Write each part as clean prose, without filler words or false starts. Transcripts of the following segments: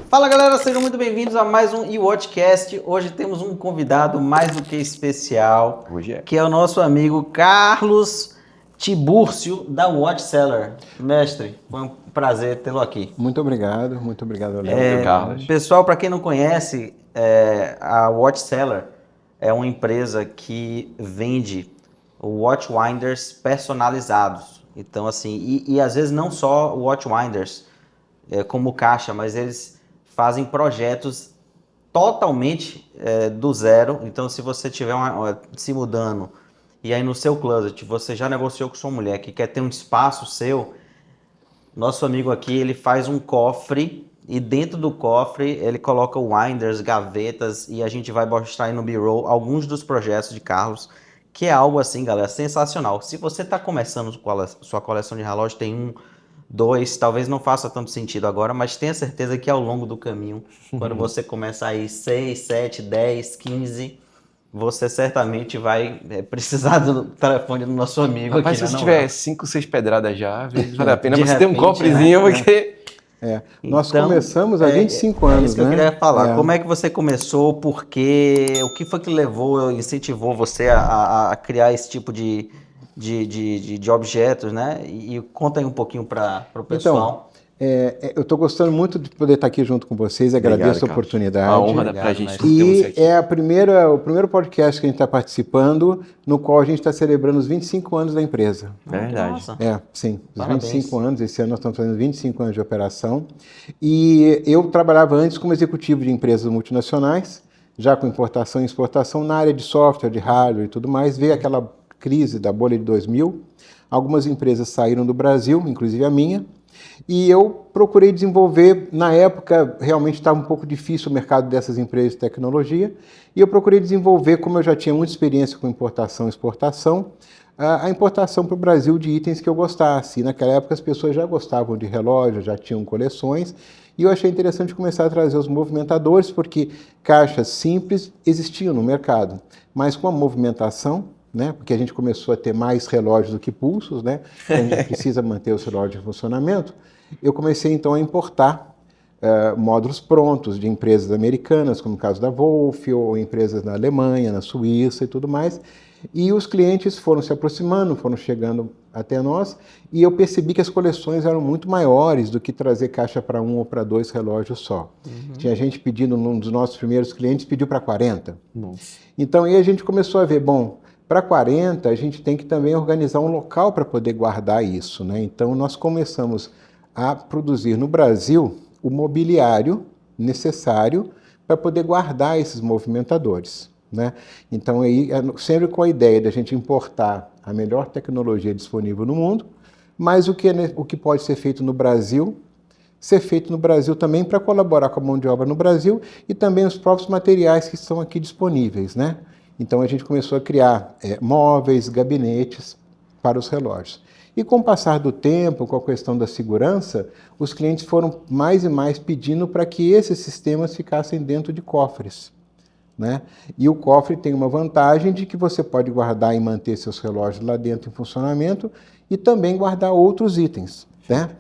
Fala galera, sejam muito bem-vindos a mais um eWatchcast. Hoje temos um convidado mais do que especial, que é o nosso amigo Carlos Tibúrcio da Watchseller. Mestre, foi um prazer tê-lo aqui. Muito obrigado, Léo. Carlos. Pessoal, para quem não conhece, a Watchseller é uma empresa que vende watchwinders personalizados. Então, assim, e às vezes não só watchwinders como caixa, mas eles fazem projetos totalmente do zero. Então, se você estiver se mudando e aí no seu closet você já negociou com sua mulher que quer ter um espaço seu, nosso amigo aqui ele faz um cofre e dentro do cofre ele coloca winders, gavetas e a gente vai mostrar aí no B-roll alguns dos projetos de Carlos, que é algo assim, galera, sensacional. Se você está começando sua coleção de relógios, tem um, dois, talvez não faça tanto sentido agora, mas tenha certeza que ao longo do caminho, quando você começar aí 6, 7, 10, 15, você certamente vai precisar do telefone do nosso amigo. Rapaz, aqui, se né? você tiver 5, 6 pedradas já, às vezes vale a pena De você ter um repente, cofrezinho, né? porque... Nós Então, começamos há 25 anos, É isso que eu queria falar. É. Como é que você começou? Por quê? O que foi que incentivou você a criar esse tipo de objetos, né? E conta aí um pouquinho para o pessoal. Eu estou gostando muito de poder estar aqui junto com vocês, agradeço a oportunidade. A honra para a gente ter você E aqui. é o primeiro podcast que a gente está participando, no qual a gente está celebrando os 25 anos da empresa. É verdade. Nossa. Sim, os Parabéns. 25 anos, esse ano nós estamos fazendo 25 anos de operação. E eu trabalhava antes como executivo de empresas multinacionais, já com importação e exportação na área de software, de hardware e tudo mais. Veio aquela crise da bolha de 2000, algumas empresas saíram do Brasil, inclusive a minha, e eu procurei desenvolver, na época realmente estava um pouco difícil o mercado dessas empresas de tecnologia, e eu procurei desenvolver, como eu já tinha muita experiência com importação e exportação, a importação para o Brasil de itens que eu gostasse. E naquela época as pessoas já gostavam de relógios, já tinham coleções, e eu achei interessante começar a trazer os movimentadores, porque caixas simples existiam no mercado, mas com a movimentação, né, porque a gente começou a ter mais relógios do que pulsos, né, então a gente precisa manter os relógios em funcionamento, eu comecei então a importar módulos prontos de empresas americanas, como o caso da Wolf, ou empresas na Alemanha, na Suíça e tudo mais, e os clientes foram se aproximando, foram chegando até nós, e eu percebi que as coleções eram muito maiores do que trazer caixa para um ou para dois relógios só. Tinha gente pedindo, um dos nossos primeiros clientes pediu para 40. Nossa. Então aí a gente começou a ver, bom, para 40 a gente tem que também organizar um local para poder guardar isso, né? Então nós começamos a produzir no Brasil o mobiliário necessário para poder guardar esses movimentadores, né? Então aí sempre com a ideia de a gente importar a melhor tecnologia disponível no mundo, mas o que pode ser feito no Brasil, ser feito no Brasil também para colaborar com a mão de obra no Brasil e também os próprios materiais que estão aqui disponíveis, né? Então a gente começou a criar móveis, gabinetes para os relógios. E com o passar do tempo, com a questão da segurança, os clientes foram mais e mais pedindo para que esses sistemas ficassem dentro de cofres, né? E o cofre tem uma vantagem de que você pode guardar e manter seus relógios lá dentro em funcionamento e também guardar outros itens, né?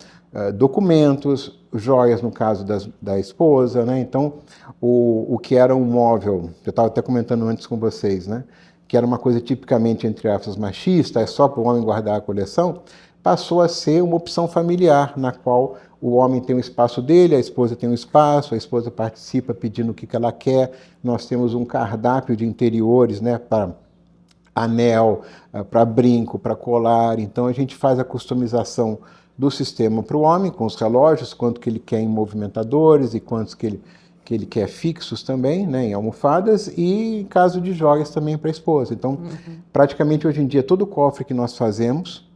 Documentos, joias no caso da esposa, né? Então, o que era um móvel, eu estava até comentando antes com vocês, né? Que era uma coisa tipicamente, entre aspas, machista, é só para o homem guardar a coleção, passou a ser uma opção familiar, na qual o homem tem um espaço dele, a esposa tem um espaço, a esposa participa pedindo o que ela quer, nós temos um cardápio de interiores, né, para anel, para brinco, para colar, então a gente faz a customização do sistema para o homem, com os relógios, quanto que ele quer em movimentadores e quantos que ele quer fixos também, né, em almofadas, e em caso de joias também para a esposa. Então, praticamente hoje em dia, todo cofre que nós fazemos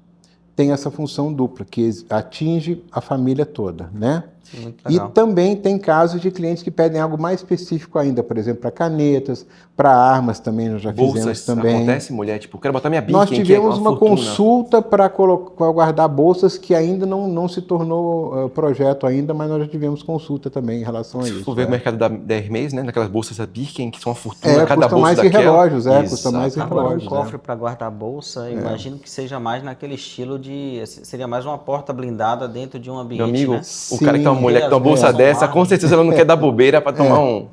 tem essa função dupla, que atinge a família toda, né? Muito E legal. também tem casos de clientes que pedem algo mais específico ainda, por exemplo, para canetas, para armas também, nós já fizemos Bolsas, também. acontece, mulher? Tipo, quero botar minha Birkin, Nós que é tivemos uma fortuna. consulta para guardar bolsas que ainda não se tornou projeto ainda, mas nós já tivemos consulta também em relação a Se isso. for ver o mercado da Hermès, né? Daquelas bolsas da Birkin, que são uma fortuna, cada Custam bolsa mais que daquela. relógios, custa mais que Exato. Agora, um relógios. cofre para guardar bolsa, imagino que seja mais naquele estilo de... Seria mais uma porta blindada dentro de um ambiente, Meu amigo, né? o cara que tá uma mulher que tem uma bolsa dessa, com certeza ela não quer dar bobeira para tomar um...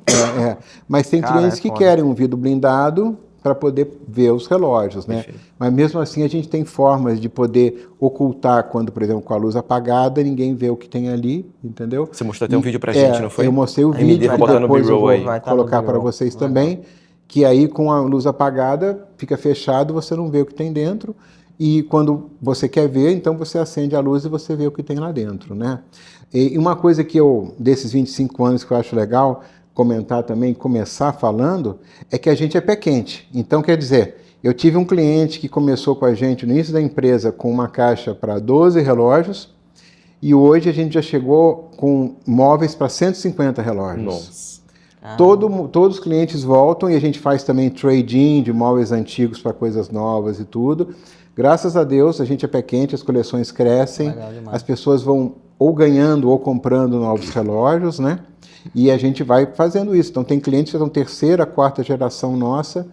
Mas tem clientes que querem um vidro blindado para poder ver os relógios, né? Perfeito. Mas mesmo assim a gente tem formas de poder ocultar quando, por exemplo, com a luz apagada, ninguém vê o que tem ali, entendeu? Você mostrou até um vídeo pra gente, não foi? Eu mostrei o MD, vídeo, vou que botar no depois eu B-roll vou aí. colocar para vocês também, que aí com a luz apagada fica fechado, você não vê o que tem dentro, e quando você quer ver, então você acende a luz e você vê o que tem lá dentro, né? E uma coisa que desses 25 anos que eu acho legal comentar também, começar falando, é que a gente é pé quente. Então, quer dizer, eu tive um cliente que começou com a gente no início da empresa com uma caixa para 12 relógios e hoje a gente já chegou com móveis para 150 relógios. Nossa. Todos os clientes voltam e a gente faz também trade-in de móveis antigos para coisas novas e tudo. Graças a Deus, a gente é pé quente, as coleções crescem, as pessoas vão ou ganhando ou comprando novos relógios, né? E a gente vai fazendo isso. Então, tem clientes que são terceira, quarta geração nossa,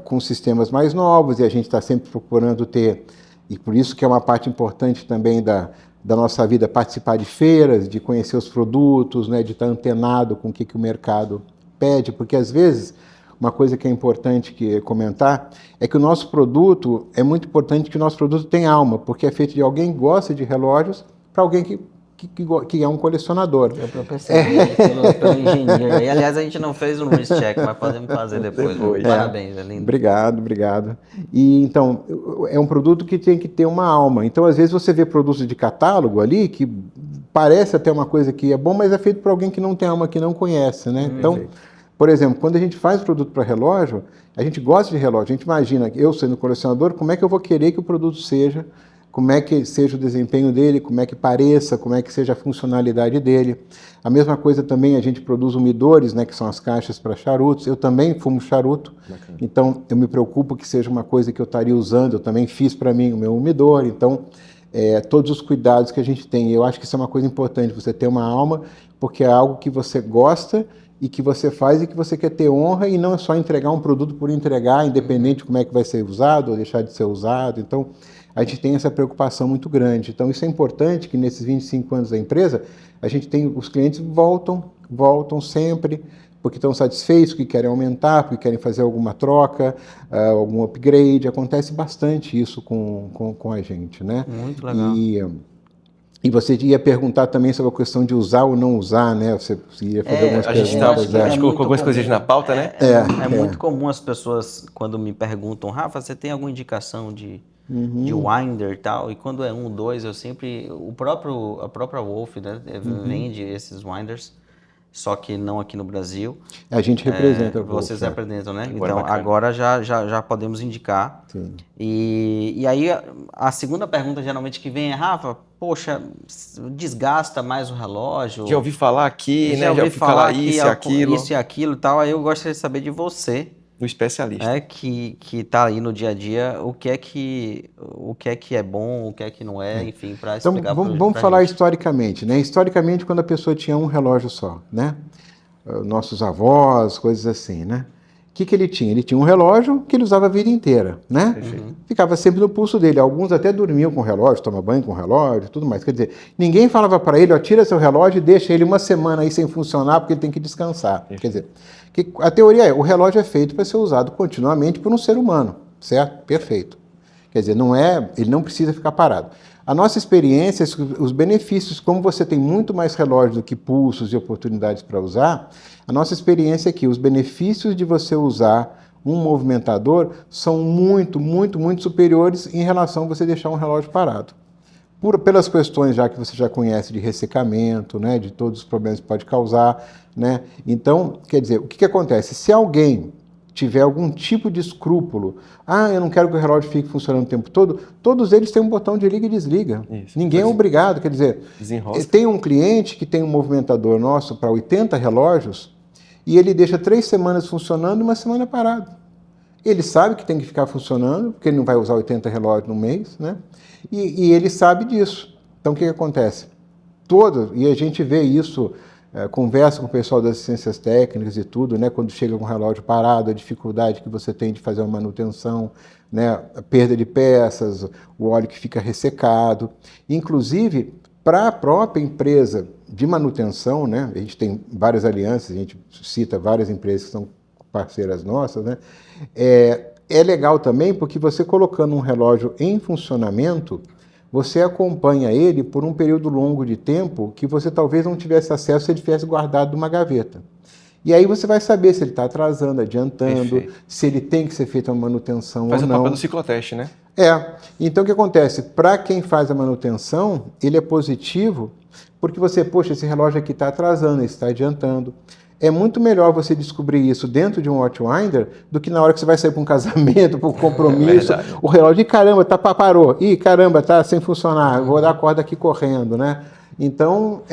com sistemas mais novos, e a gente está sempre procurando ter, e por isso que é uma parte importante também da nossa vida, participar de feiras, de conhecer os produtos, né, de estar antenado com o que o mercado pede, porque às vezes, uma coisa que é importante comentar, é que o nosso produto, é muito importante que o nosso produto tenha alma, porque é feito de alguém que gosta de relógios, para alguém que é um colecionador. Eu percebi pelo engenheiro. E, aliás, a gente não fez um wrist check, mas podemos fazer depois. Parabéns, é lindo. Obrigado. E, então, é um produto que tem que ter uma alma. Então, às vezes, você vê produtos de catálogo ali, que parece até uma coisa que é bom, mas é feito por alguém que não tem alma, que não conhece, né? Então, por exemplo, quando a gente faz produto para relógio, a gente gosta de relógio. A gente imagina, eu sendo colecionador, como é que eu vou querer que o produto seja, como é que seja o desempenho dele, como é que pareça, como é que seja a funcionalidade dele. A mesma coisa também, a gente produz umidores, né, que são as caixas para charutos. Eu também fumo charuto, então eu me preocupo que seja uma coisa que eu estaria usando. Eu também fiz para mim o meu umidor, então todos os cuidados que a gente tem. Eu acho que isso é uma coisa importante, você ter uma alma, porque é algo que você gosta e que você faz e que você quer ter honra, e não é só entregar um produto por entregar, independente de como é que vai ser usado ou deixar de ser usado. Então, a gente tem essa preocupação muito grande. Então, isso é importante, que nesses 25 anos da empresa, a gente tem, os clientes voltam sempre, porque estão satisfeitos, que querem aumentar, porque querem fazer alguma troca, algum upgrade. Acontece bastante isso com a gente, né? Muito legal. E você ia perguntar também sobre a questão de usar ou não usar, né? Você ia fazer algumas perguntas. A gente colocou algumas coisas na pauta, né? É muito comum as pessoas, quando me perguntam, Rafa, você tem alguma indicação de winder e tal? E quando é 1, 2, eu sempre... A própria Wolf, né, vende esses winders, só que não aqui no Brasil. A gente representa a Wolf. Vocês representam, né? Agora então, agora já podemos indicar. Sim. E aí, a segunda pergunta geralmente que vem é, Rafa, poxa, desgasta mais o relógio? Já ouvi falar aqui, né? Já ouvi falar isso e aquilo. Isso e aquilo e tal. Aí eu gostaria de saber de você, do especialista. Que tá aí no dia a dia, o que é que é bom, o que é que não é, enfim, para explicar então, vamos falar historicamente, né? Historicamente, quando a pessoa tinha um relógio só, né? Nossos avós, coisas assim, né? O que ele tinha? Ele tinha um relógio que ele usava a vida inteira, né? Ficava sempre no pulso dele. Alguns até dormiam com o relógio, tomavam banho com o relógio, tudo mais. Quer dizer, ninguém falava para ele, ó, tira seu relógio e deixa ele uma semana aí sem funcionar, porque ele tem que descansar. Quer dizer, a teoria é, o relógio é feito para ser usado continuamente por um ser humano, certo? Perfeito. Quer dizer, ele não precisa ficar parado. A nossa experiência, os benefícios, como você tem muito mais relógios do que pulsos e oportunidades para usar, a nossa experiência é que os benefícios de você usar um movimentador são muito, muito, muito superiores em relação a você deixar um relógio parado. Pelas questões já que você já conhece de ressecamento, né, de todos os problemas que pode causar, né? Então, quer dizer, o que acontece? Se alguém tiver algum tipo de escrúpulo, eu não quero que o relógio fique funcionando o tempo todo, todos eles têm um botão de liga e desliga. Isso. Ninguém é obrigado, quer dizer, tem um cliente que tem um movimentador nosso para 80 relógios e ele deixa 3 semanas funcionando e 1 semana parado. Ele sabe que tem que ficar funcionando, porque ele não vai usar 80 relógios no mês, né? E ele sabe disso. Então, o que acontece? E a gente vê isso, conversa com o pessoal das ciências técnicas e tudo, né? Quando chega com o relógio parado, a dificuldade que você tem de fazer uma manutenção, né? A perda de peças, o óleo que fica ressecado. Inclusive, Para a própria empresa de manutenção, né? A gente tem várias alianças, a gente cita várias empresas que são parceiras nossas, né? É legal também porque você colocando um relógio em funcionamento, você acompanha ele por um período longo de tempo que você talvez não tivesse acesso se ele tivesse guardado numa gaveta. E aí você vai saber se ele está atrasando, adiantando, Perfeito. se ele tem que ser feita uma manutenção Faz ou o não. papel do cicloteste, né? Então o que acontece? Para quem faz a manutenção, ele é positivo, porque você, poxa, esse relógio aqui está atrasando, está adiantando. É muito melhor você descobrir isso dentro de um Watchwinder do que na hora que você vai sair para um casamento, para um compromisso, o relógio, caramba, parou, caramba, tá sem funcionar, vou dar a corda aqui correndo, né? Então,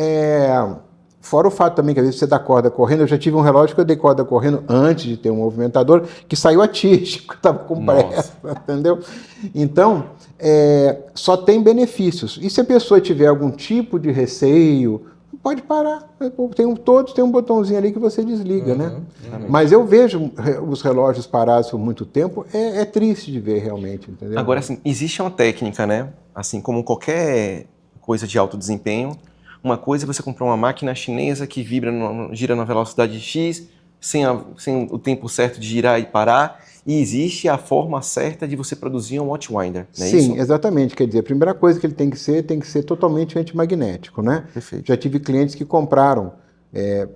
fora o fato também que às vezes você dá corda correndo, eu já tive um relógio que eu dei corda correndo antes de ter um movimentador, que saiu a tígico, estava com pressa, entendeu? Então, só tem benefícios. E se a pessoa tiver algum tipo de receio, pode parar. Todos tem um botãozinho ali que você desliga, né? Mas eu vejo os relógios parados por muito tempo, é triste de ver realmente, entendeu? Agora, assim, existe uma técnica, né? Assim, como qualquer coisa de alto desempenho, uma coisa é você comprar uma máquina chinesa que gira na velocidade X, sem o tempo certo de girar e parar, e existe a forma certa de você produzir um Watchwinder, não é isso? Sim, exatamente. Quer dizer, a primeira coisa que ele tem que ser totalmente antimagnético, né? Perfeito. Já tive clientes que compraram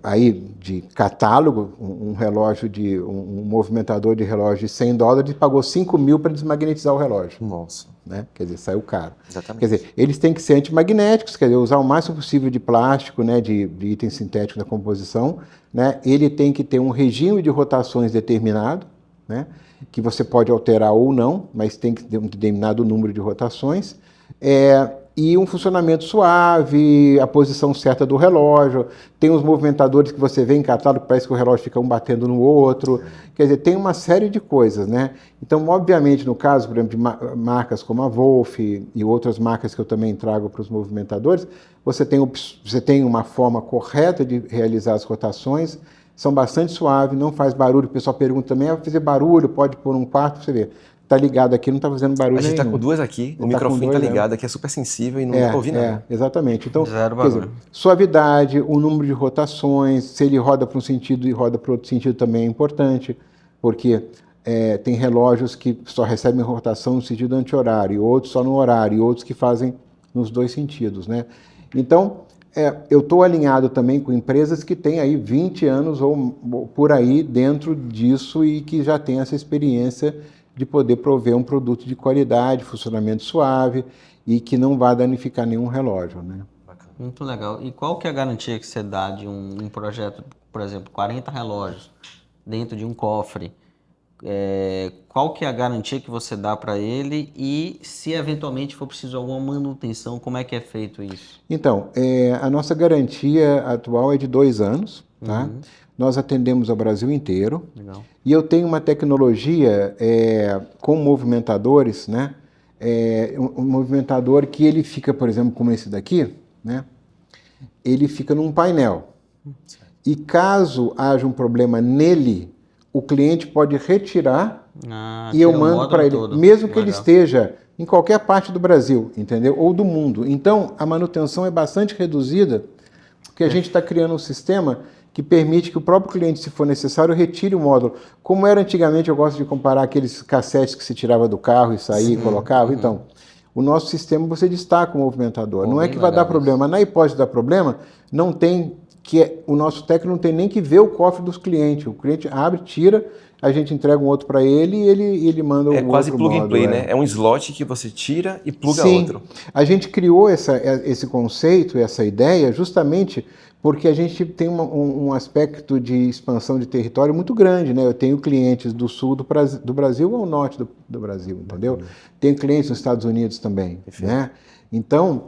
aí de catálogo um relógio um movimentador de relógio de $100 e pagou 5 mil para desmagnetizar o relógio. Nossa. Né? Quer dizer, saiu caro. Exatamente. Quer dizer, eles têm que ser antimagnéticos, quer dizer, usar o máximo possível de plástico, né, de itens sintéticos na composição, né? Ele tem que ter um regime de rotações determinado, né, que você pode alterar ou não, mas tem que ter um determinado número de rotações, e um funcionamento suave, a posição certa do relógio. Tem os movimentadores que você vê em catálogo, parece que o relógio fica um batendo no outro. Quer dizer, tem uma série de coisas, né? Então, obviamente, no caso, por exemplo, de marcas como a Wolf e outras marcas que eu também trago para os movimentadores, você tem uma forma correta de realizar as rotações, são bastante suaves, não faz barulho. O pessoal pergunta também, vai fazer barulho, pode pôr um quarto para você ver. Tá ligado aqui, não tá fazendo barulho nenhum. A gente tá com duas aqui, o microfone tá ligado aqui, é super sensível e não dá pra ouvir nada. Exatamente. Então, Zero barulho. quer dizer, suavidade, o número de rotações, se ele roda para um sentido e roda para outro sentido também é importante, porque tem relógios que só recebem rotação no sentido anti-horário, outros só no horário, e outros que fazem nos dois sentidos, né? Então, eu estou alinhado também com empresas que têm aí 20 anos ou por aí dentro disso e que já têm essa experiência de poder prover um produto de qualidade, funcionamento suave e que não vá danificar nenhum relógio, né? Muito legal. E qual que é a garantia que você dá de um projeto, por exemplo, 40 relógios dentro de um cofre? Qual que é a garantia que você dá para ele e se eventualmente for preciso alguma manutenção, como é que é feito isso? Então, a nossa garantia atual é de 2 anos, tá? Nós atendemos ao Brasil inteiro. Legal. E eu tenho uma tecnologia com movimentadores, né? Um movimentador que ele fica, por exemplo, como esse daqui, né? Ele fica num painel. E caso haja um problema nele, o cliente pode retirar e eu mando para ele, mesmo que ele esteja em qualquer parte do Brasil, entendeu? Ou do mundo. Então, a manutenção é bastante reduzida, porque a gente está criando um sistema que permite que o próprio cliente, se for necessário, retire o módulo. Como era antigamente, eu gosto de comparar aqueles cassetes que se tirava do carro e saía e colocava. Então, o nosso sistema você destaca o movimentador. Não é que vai dar problema. Na hipótese de dar problema, não tem o nosso técnico não tem nem que ver o cofre dos clientes. O cliente abre, tira, a gente entrega um outro para ele e ele manda o outro. É quase plug and play, né? É um slot que você tira e pluga outro. A gente criou esse conceito, essa ideia, justamente porque a gente tem um aspecto de expansão de território muito grande, né? Eu tenho clientes do sul do Brasil ao norte do Brasil, entendeu? Tenho clientes nos Estados Unidos também, né? Então,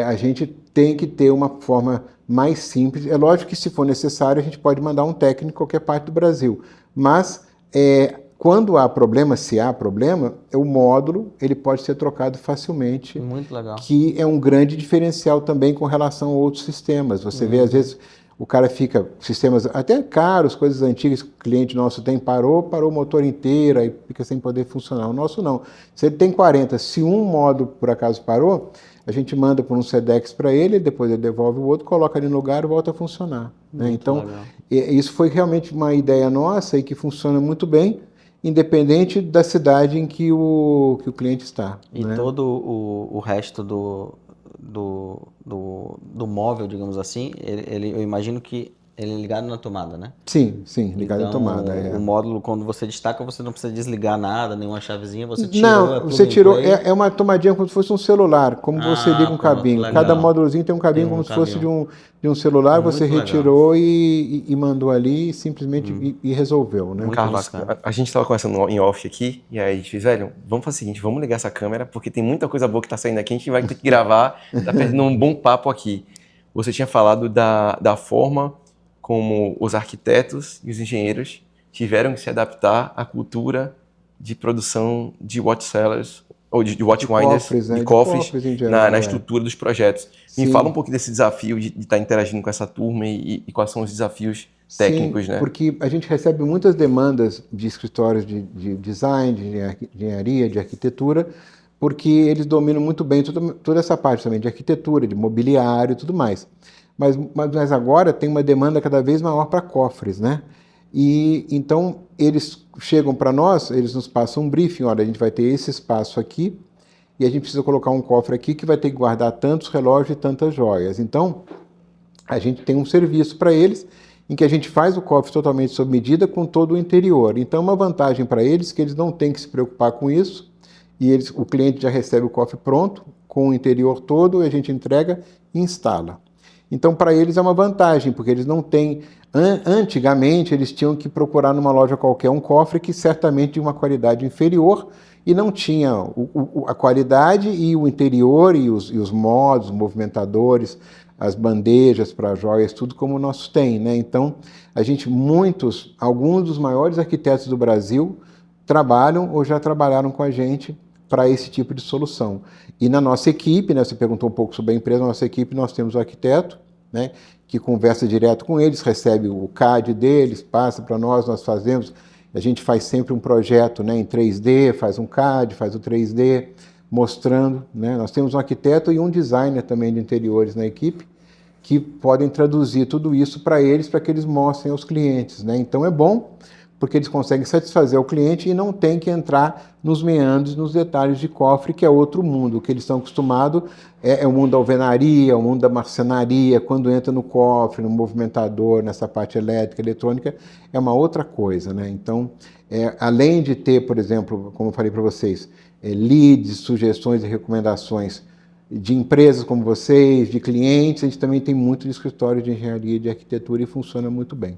a gente tem que ter uma forma mais simples. É lógico que, se for necessário, a gente pode mandar um técnico em qualquer parte do Brasil. Mas, quando há problema, se há problema, o módulo ele pode ser trocado facilmente. Muito legal. Que é um grande diferencial também com relação a outros sistemas. Você vê, às vezes, o cara fica... Sistemas até caros, coisas antigas que o cliente nosso tem, parou o motor inteiro, aí fica sem poder funcionar. O nosso não. Se ele tem 40, se um módulo, por acaso, parou... a gente manda por um Sedex para ele, depois ele devolve o outro, coloca ali no lugar e volta a funcionar. Né? Então, isso foi realmente uma ideia nossa e que funciona muito bem, independente da cidade em que o cliente está. E né? todo o resto do móvel, digamos assim, eu imagino que ele é ligado na tomada, né? Sim, ligado Então, à tomada. o módulo, quando você destaca, você não precisa desligar nada, nenhuma chavezinha, você tirou, Não, plug você and tirou, play. é uma tomadinha como se fosse um celular, como você liga um Pronto, cabinho. legal. Cada módulozinho tem um cabinho Tem um como se fosse cabinho. de um celular, Muito você legal. retirou e mandou ali simplesmente e resolveu, né? Muito Carlos, bacana. a gente estava conversando em off aqui, e aí a gente fez, velho, vamos fazer o seguinte, vamos ligar essa câmera, porque tem muita coisa boa que tá saindo aqui, a gente vai ter que gravar, tá perdendo um bom papo aqui. Você tinha falado da forma como os arquitetos e os engenheiros tiveram que se adaptar à cultura de produção de watch cellars, ou de watch winders, cofres, né? de De cofres, cofres em geral, na estrutura dos projetos. Me Sim. fala um pouco desse desafio de estar interagindo com essa turma e quais são os desafios técnicos, Sim, né? porque a gente recebe muitas demandas de escritórios de design, de engenharia, de arquitetura, porque eles dominam muito bem toda essa parte também de arquitetura, de mobiliário e tudo mais. Mas agora tem uma demanda cada vez maior para cofres, né? E então eles chegam para nós, eles nos passam um briefing, olha, a gente vai ter esse espaço aqui e a gente precisa colocar um cofre aqui que vai ter que guardar tantos relógios e tantas joias. Então, a gente tem um serviço para eles em que a gente faz o cofre totalmente sob medida com todo o interior. Então, uma vantagem para eles é que eles não têm que se preocupar com isso e o cliente já recebe o cofre pronto, com o interior todo, e a gente entrega e instala. Então, para eles é uma vantagem, porque eles não têm... Antigamente, eles tinham que procurar numa loja qualquer um cofre que certamente de uma qualidade inferior e não tinha a qualidade e o interior e os modos, os movimentadores, as bandejas para joias, tudo como o nosso tem, né? Então, alguns dos maiores arquitetos do Brasil trabalham ou já trabalharam com a gente para esse tipo de solução. E na nossa equipe, né, você perguntou um pouco sobre a empresa, na nossa equipe nós temos o arquiteto, né, que conversa direto com eles, recebe o CAD deles, passa para nós fazemos, a gente faz sempre um projeto, né, em 3D, faz um CAD, faz o 3D, mostrando, né, nós temos um arquiteto e um designer também de interiores na equipe, que podem traduzir tudo isso para que eles mostrem aos clientes, né, então é bom, porque eles conseguem satisfazer o cliente e não tem que entrar nos meandros, nos detalhes de cofre, que é outro mundo. O que eles estão acostumados é o mundo da alvenaria, o mundo da marcenaria, quando entra no cofre, no movimentador, nessa parte elétrica, eletrônica, é uma outra coisa, né? Então, além de ter, por exemplo, como eu falei para vocês, leads, sugestões e recomendações de empresas como vocês, de clientes, a gente também tem muito de escritório de engenharia e de arquitetura e funciona muito bem.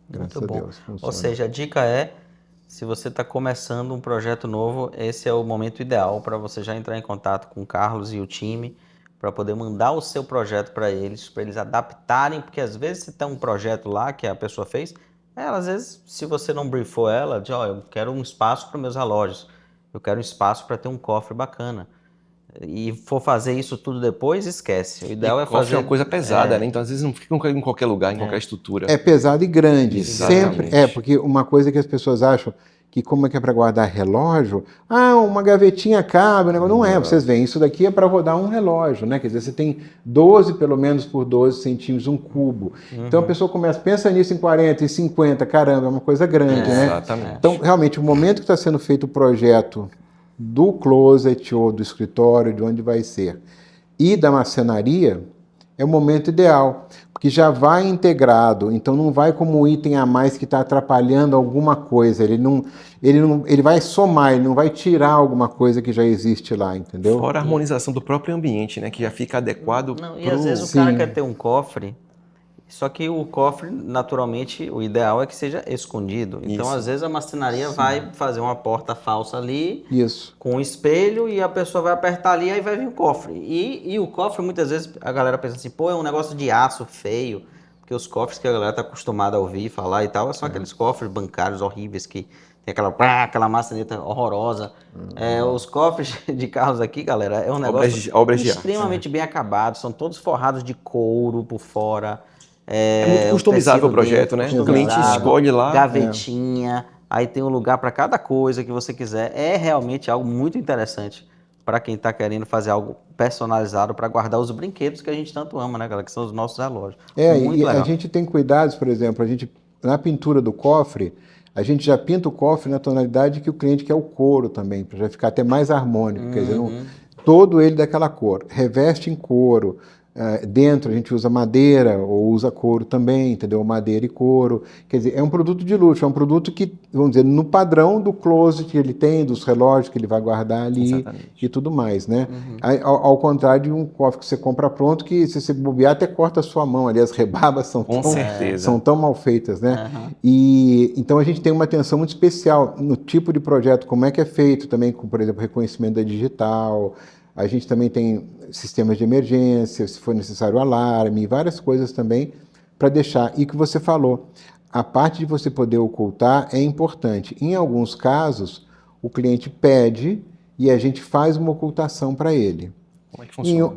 Graças a Deus, funciona. Ou seja, a dica é, se você está começando um projeto novo, esse é o momento ideal para você já entrar em contato com o Carlos e o time, para poder mandar o seu projeto para eles adaptarem, porque às vezes você tem um projeto lá que a pessoa fez, às vezes, se você não briefou ela, diz, eu quero um espaço para meus relógios, eu quero um espaço para ter um cofre bacana. E for fazer isso tudo depois, esquece. O ideal é fazer... é uma coisa pesada, né? Então, às vezes, não fica em qualquer lugar, em qualquer estrutura. É pesado e grande. Exatamente. Sempre. Porque uma coisa que as pessoas acham que como é que é para guardar relógio, uma gavetinha cabe, não é. Vocês veem, isso daqui é para rodar um relógio, né? Quer dizer, você tem 12 pelo menos por 12 centímetros, um cubo. Então a pessoa pensa nisso em 40, em 50, caramba, é uma coisa grande, né? Exatamente. Então, realmente, o momento que está sendo feito o projeto do closet ou do escritório, de onde vai ser, e da marcenaria, é o momento ideal, porque já vai integrado, então não vai como item a mais que está atrapalhando alguma coisa, ele vai somar, ele não vai tirar alguma coisa que já existe lá, entendeu? Fora a harmonização do próprio ambiente, né, que já fica adequado E às vezes o cara quer ter um cofre, só que o cofre, naturalmente, o ideal é que seja escondido. Então, às vezes, a marcenaria vai fazer uma porta falsa ali, com um espelho, e a pessoa vai apertar ali, aí vai vir o cofre. E o cofre, muitas vezes, a galera pensa assim, é um negócio de aço feio, porque os cofres que a galera está acostumada a ouvir falar e tal, são aqueles cofres bancários horríveis que tem aquela maçaneta horrorosa. Os cofres de carros aqui, galera, é um negócio obras de extremamente bem acabado, são todos forrados de couro por fora. É muito customizável o projeto, né? O cliente escolhe lá. Gavetinha, aí tem um lugar para cada coisa que você quiser. É realmente algo muito interessante para quem está querendo fazer algo personalizado para guardar os brinquedos que a gente tanto ama, né, galera? Que são os nossos relógios. Muito E a legal. gente tem cuidados, por exemplo, na pintura do cofre, a gente já pinta o cofre na tonalidade que o cliente quer o couro também, para já ficar até mais harmônico, quer dizer, todo ele daquela cor, reveste em couro. Dentro a gente usa madeira ou usa couro também, entendeu? Madeira e couro. Quer dizer, é um produto de luxo, é um produto que, vamos dizer, no padrão do closet que ele tem, dos relógios que ele vai guardar ali. Exatamente. E tudo mais, né? Ao contrário de um cofre que você compra pronto, que se você bobear até corta a sua mão ali, as rebarbas Com certeza. são tão mal feitas, né? E então a gente tem uma atenção muito especial no tipo de projeto, como é que é feito também, com, por exemplo, reconhecimento da digital. A gente também tem sistemas de emergência, se for necessário alarme, várias coisas também para deixar. E que você falou, a parte de você poder ocultar é importante. Em alguns casos, o cliente pede e a gente faz uma ocultação para ele. Como é que funciona?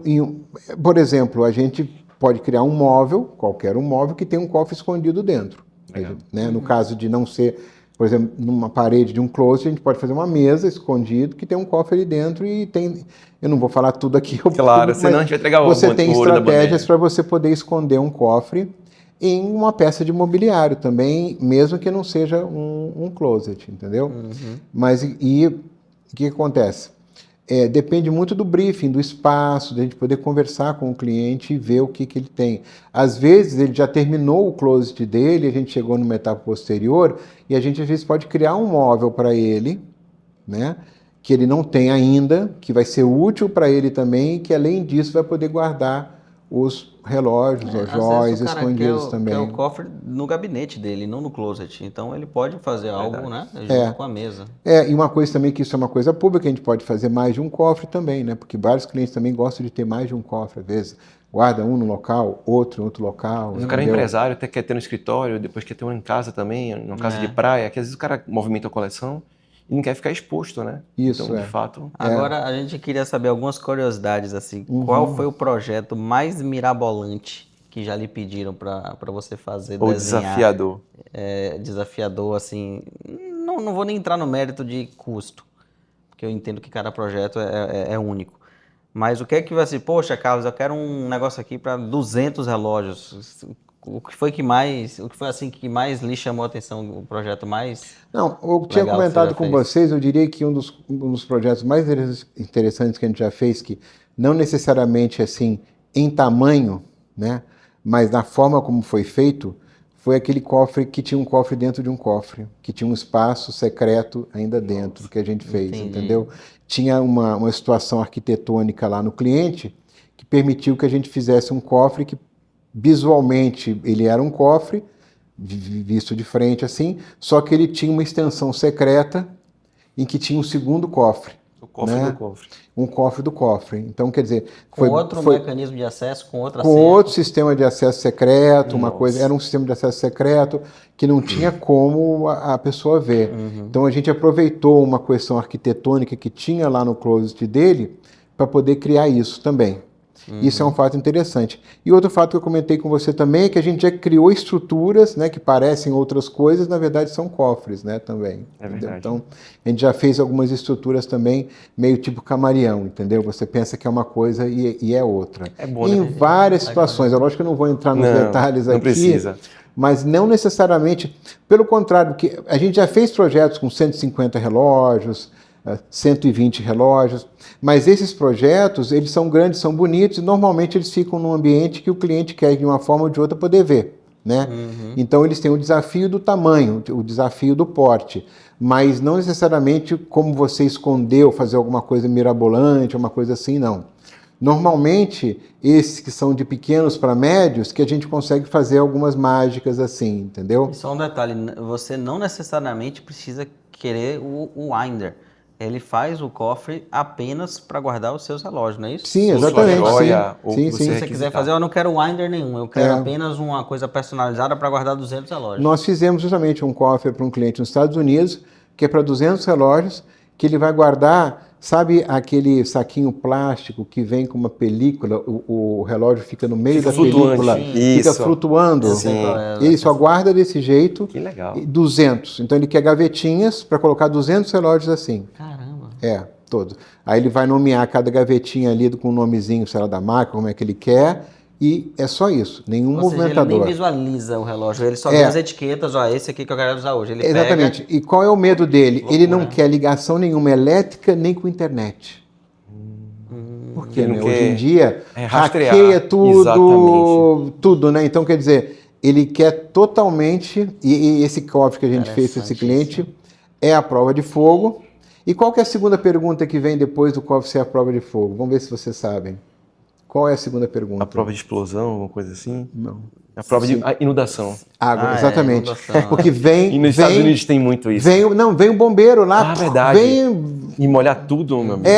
Por exemplo, a gente pode criar um móvel, qualquer um móvel, que tem um cofre escondido dentro. Né? No caso de não ser, por exemplo, numa parede de um closet, a gente pode fazer uma mesa escondido que tem um cofre ali dentro e tem... Eu não vou falar tudo aqui. Claro, senão a gente vai entregar o Você tem ouro da estratégias bandeira. para você poder esconder um cofre em uma peça de mobiliário também, mesmo que não seja um closet, entendeu? Mas o que acontece? Depende muito do briefing, do espaço, da gente poder conversar com o cliente e ver o que ele tem. Às vezes ele já terminou o closet dele, a gente chegou numa etapa posterior e a gente às vezes pode criar um móvel para ele, né? Que ele não tem ainda, que vai ser útil para ele também e que além disso vai poder guardar os relógios, os joias escondidos também. Quer o cofre no gabinete dele, não no closet. Então ele pode fazer algo, né, junto com a mesa. E uma coisa também, que isso é uma coisa pública, a gente pode fazer mais de um cofre também, né? Porque vários clientes também gostam de ter mais de um cofre, às vezes. Guarda um no local, outro em outro local. Mas o cara é empresário, até quer ter no escritório, depois quer ter um em casa também, numa casa de praia, que às vezes o cara movimenta a coleção e não quer ficar exposto, né? Isso, então, de fato... Agora, a gente queria saber algumas curiosidades, assim. Qual foi o projeto mais mirabolante que já lhe pediram para você fazer, Ou desenhar? desafiador. Desafiador, assim... Não vou nem entrar no mérito de custo, porque eu entendo que cada projeto é único. Mas o que é que vai ser? Poxa, Carlos, eu quero um negócio aqui para 200 relógios. O que foi assim que mais lhe chamou a atenção, o projeto mais... Não, eu tinha legal comentado que com você já fez? vocês, eu diria que um dos projetos mais interessantes que a gente já fez, que não necessariamente assim em tamanho, né, mas na forma como foi feito, foi aquele cofre que tinha um cofre dentro de um cofre, que tinha um espaço secreto ainda dentro que a gente fez, entendeu? Tinha uma situação arquitetônica lá no cliente que permitiu que a gente fizesse um cofre que visualmente ele era um cofre, visto de frente assim, só que ele tinha uma extensão secreta em que tinha um segundo cofre. O cofre né? do cofre. Um cofre do cofre. Então, quer dizer... Com outro mecanismo de acesso, com outra com senha. outro sistema de acesso secreto, uma Nossa. coisa... Era um sistema de acesso secreto que não tinha como a pessoa ver. Então, a gente aproveitou uma questão arquitetônica que tinha lá no closet dele para poder criar isso também. Isso é um fato interessante. E outro fato que eu comentei com você também é que a gente já criou estruturas, né, que parecem outras coisas, na verdade são cofres, né, também. É verdade. Então, a gente já fez algumas estruturas também, meio tipo camaleão, entendeu? Você pensa que é uma coisa e é outra. É bom, em né? várias situações, é lógico que eu não vou entrar nos detalhes não aqui, precisa. mas não necessariamente, pelo contrário, porque a gente já fez projetos com 150 relógios, 120 relógios, mas esses projetos, eles são grandes, são bonitos, e normalmente eles ficam num ambiente que o cliente quer de uma forma ou de outra poder ver, né? Então eles têm o desafio do tamanho, o desafio do porte, mas não necessariamente como você escondeu, fazer alguma coisa mirabolante, uma coisa assim, não. Normalmente, esses que são de pequenos para médios, que a gente consegue fazer algumas mágicas assim, entendeu? E só um detalhe, você não necessariamente precisa querer o winder. Ele faz o cofre apenas para guardar os seus relógios, não é isso? Sim, Ou sua exatamente. joia, sim, ou sim, que sim. você Se você requisitar. quiser fazer, eu não quero winder nenhum, eu quero apenas uma coisa personalizada para guardar 200 relógios. Nós fizemos justamente um cofre para um cliente nos Estados Unidos, que é para 200 relógios, que ele vai guardar, sabe aquele saquinho plástico que vem com uma película, o relógio fica no meio Fica da flutuante, película, sim. fica Isso. flutuando. Sim. Ele só guarda desse jeito, Que legal. 200. Então ele quer gavetinhas para colocar 200 relógios assim. Caramba. Todos. Aí ele vai nomear cada gavetinha ali com o nomezinho, sei lá, da marca, como é que ele quer, e é só isso, nenhum movimentador. Ele nem visualiza o relógio, ele só vê as etiquetas, ó, esse aqui que eu quero usar hoje. Ele Exatamente. pega... E qual é o medo dele? Ele não quer ligação nenhuma elétrica, nem com internet. Porque Ele não hoje quer em dia rastrear. hackeia tudo, Exatamente. tudo, né? Então, quer dizer, ele quer totalmente, e esse cofre que a gente fez para esse cliente é a prova de fogo. E qual que é a segunda pergunta que vem depois do cofre ser a prova de fogo? Vamos ver se vocês sabem. Qual é a segunda pergunta? A prova de explosão, alguma coisa assim? Não. A prova de inundação. Água, exatamente. Inundação. Porque vem... E nos Estados Unidos tem muito isso. Vem o bombeiro lá. Ah, verdade. Vem... E molhar tudo, meu amigo.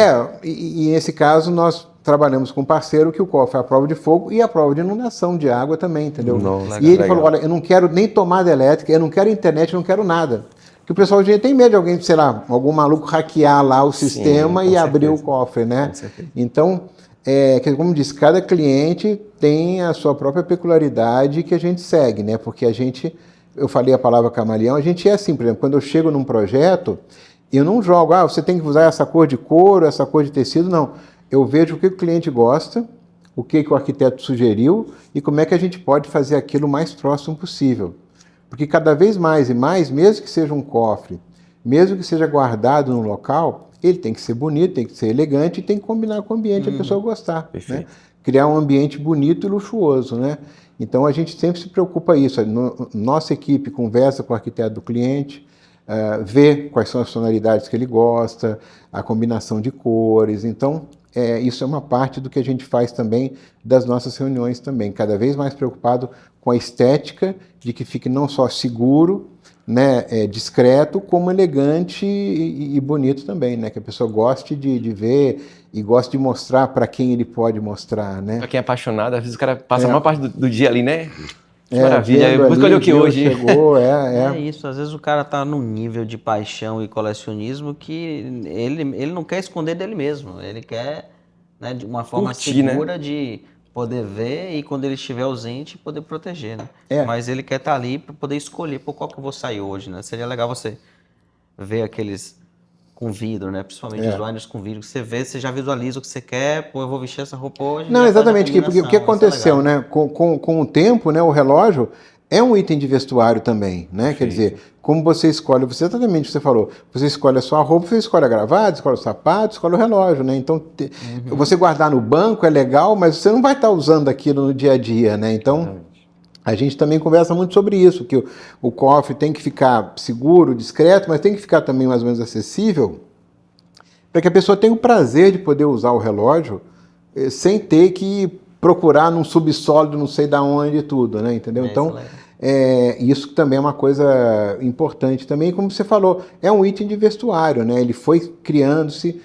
E nesse caso nós trabalhamos com um parceiro que o cofre é a prova de fogo e a prova de inundação de água também, entendeu? Nossa, e ele legal. falou, olha, eu não quero nem tomada elétrica, eu não quero internet, eu não quero nada. Porque o pessoal hoje em dia tem medo de alguém, sei lá, algum maluco hackear lá o sistema e abrir o cofre, né? Com certeza. Então, como disse, cada cliente tem a sua própria peculiaridade que a gente segue, né? Porque eu falei a palavra camaleão, a gente é assim, por exemplo, quando eu chego num projeto, eu não jogo, você tem que usar essa cor de couro, essa cor de tecido, não. Eu vejo o que o cliente gosta, o que o arquiteto sugeriu e como é que a gente pode fazer aquilo o mais próximo possível. Porque cada vez mais e mais, mesmo que seja um cofre, mesmo que seja guardado no local, ele tem que ser bonito, tem que ser elegante e tem que combinar com o ambiente a pessoa gostar. Né? Criar um ambiente bonito e luxuoso. Né? Então a gente sempre se preocupa isso. Nossa equipe conversa com o arquiteto do cliente, vê quais são as tonalidades que ele gosta, a combinação de cores. Então, isso é uma parte do que a gente faz também das nossas reuniões também. Cada vez mais preocupado com a estética, de que fique não só seguro, né, discreto, como elegante e bonito também, né? Que a pessoa goste de ver e goste de mostrar para quem ele pode mostrar, né? Pra quem é apaixonado, às vezes o cara passa a maior parte do dia ali, né? Maravilha, eu vou escolher o que hoje. Chegou, É isso, às vezes o cara tá num nível de paixão e colecionismo que ele não quer esconder dele mesmo, ele quer, né, de uma forma Curtir, segura, né? de poder ver e quando ele estiver ausente poder proteger, né? É. Mas ele quer estar ali para poder escolher por qual que eu vou sair hoje, né? Seria legal você ver aqueles com vidro, né? Principalmente os liners com vidro, que você vê, você já visualiza o que você quer, pô, eu vou vestir essa roupa hoje. Não, já faz a exatamente, porque o que combinação, aconteceu, isso é legal. né? Com o tempo, né, o relógio é um item de vestuário também, né? Quer dizer, como você escolhe, exatamente o que você falou, você escolhe a sua roupa, você escolhe a gravata, escolhe o sapato, escolhe o relógio, né? Então, você guardar no banco é legal, mas você não vai estar usando aquilo no dia a dia, né? Então, a gente também conversa muito sobre isso, que o cofre tem que ficar seguro, discreto, mas tem que ficar também mais ou menos acessível, para que a pessoa tenha o prazer de poder usar o relógio sem ter que procurar num subsolo, não sei da onde e tudo, né? Entendeu? Então, isso também é uma coisa importante também, como você falou, é um item de vestuário, né? Ele foi criando-se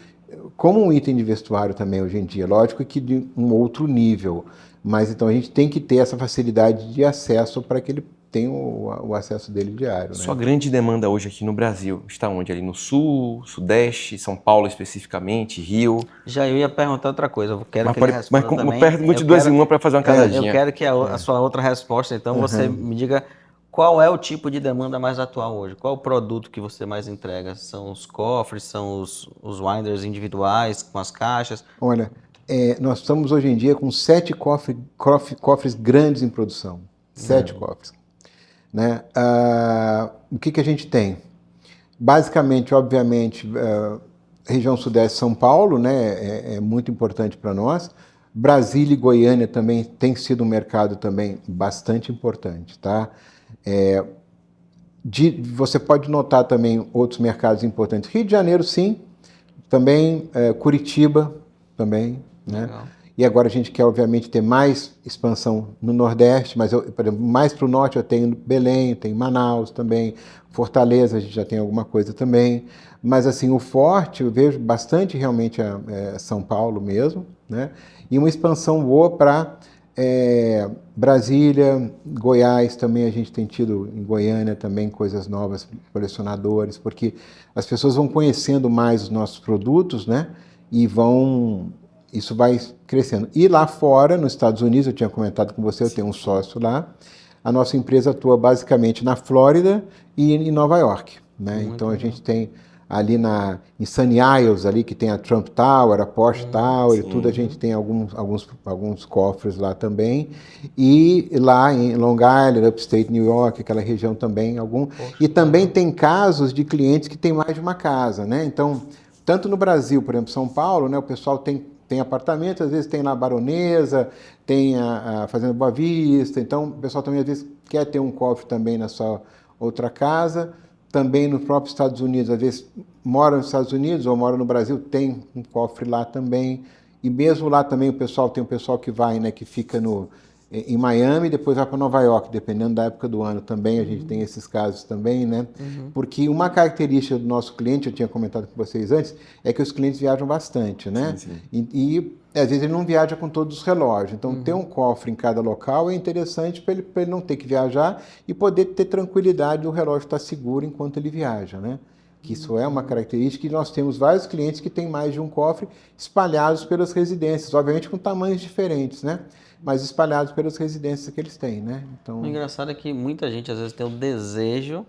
como um item de vestuário também hoje em dia, lógico que de um outro nível, mas então a gente tem que ter essa facilidade de acesso para que ele tenha o acesso dele diário. Né? Sua grande demanda hoje aqui no Brasil está onde? Ali no Sul, Sudeste, São Paulo especificamente, Rio? Já eu ia perguntar outra coisa, eu quero Mas que ele responda também. pergunte de duas em uma para fazer uma casadinha. Eu quero que a sua outra resposta, então, você me diga qual é o tipo de demanda mais atual hoje? Qual é o produto que você mais entrega? São os cofres, são os winders individuais com as caixas? Olha, nós estamos hoje em dia com 7 cofres grandes em produção. 7 cofres. Né? O que a gente tem? Basicamente, obviamente, região sudeste de São Paulo, né, é muito importante para nós. Brasília e Goiânia também tem sido um mercado também bastante importante. Tá? Você pode notar também outros mercados importantes. Rio de Janeiro, sim. Também Curitiba, também. Né? E agora a gente quer, obviamente, ter mais expansão no Nordeste, mas, por exemplo, mais para o Norte eu tenho Belém, tenho Manaus também, Fortaleza a gente já tem alguma coisa também. Mas, assim, o forte eu vejo bastante realmente São Paulo mesmo, né? E uma expansão boa para Brasília, Goiás também a gente tem tido em Goiânia também coisas novas, colecionadores, porque as pessoas vão conhecendo mais os nossos produtos, né? E isso vai crescendo. E lá fora, nos Estados Unidos, eu tinha comentado com você, eu tenho um sócio lá, a nossa empresa atua basicamente na Flórida e em Nova York. Né? Então a gente tem ali em Sunny Isles, ali que tem a Trump Tower, a Porsche Tower e tudo, a gente tem alguns cofres lá também. E lá em Long Island, Upstate New York, aquela região também, e também tem casos de clientes que têm mais de uma casa, né? Então, tanto no Brasil, por exemplo, São Paulo, né, o pessoal tem apartamento, às vezes tem lá a Baronesa, tem a Fazenda Boa Vista, então o pessoal também às vezes quer ter um cofre também na sua outra casa. Também nos próprios Estados Unidos, às vezes mora nos Estados Unidos ou mora no Brasil, tem um cofre lá também. E mesmo lá também tem um pessoal que vai, né, que fica em Miami e depois vai para Nova York, dependendo da época do ano também, a gente tem esses casos também, né? Porque uma característica do nosso cliente, eu tinha comentado com vocês antes, é que os clientes viajam bastante, né? Sim. E às vezes ele não viaja com todos os relógios. Então, ter um cofre em cada local é interessante para ele não ter que viajar e poder ter tranquilidade do relógio estar seguro enquanto ele viaja, né? Que isso é uma característica, e nós temos vários clientes que têm mais de um cofre espalhados pelas residências, obviamente com tamanhos diferentes, né? Mas espalhados pelas residências que eles têm, né? Então, O engraçado é que muita gente às vezes tem o desejo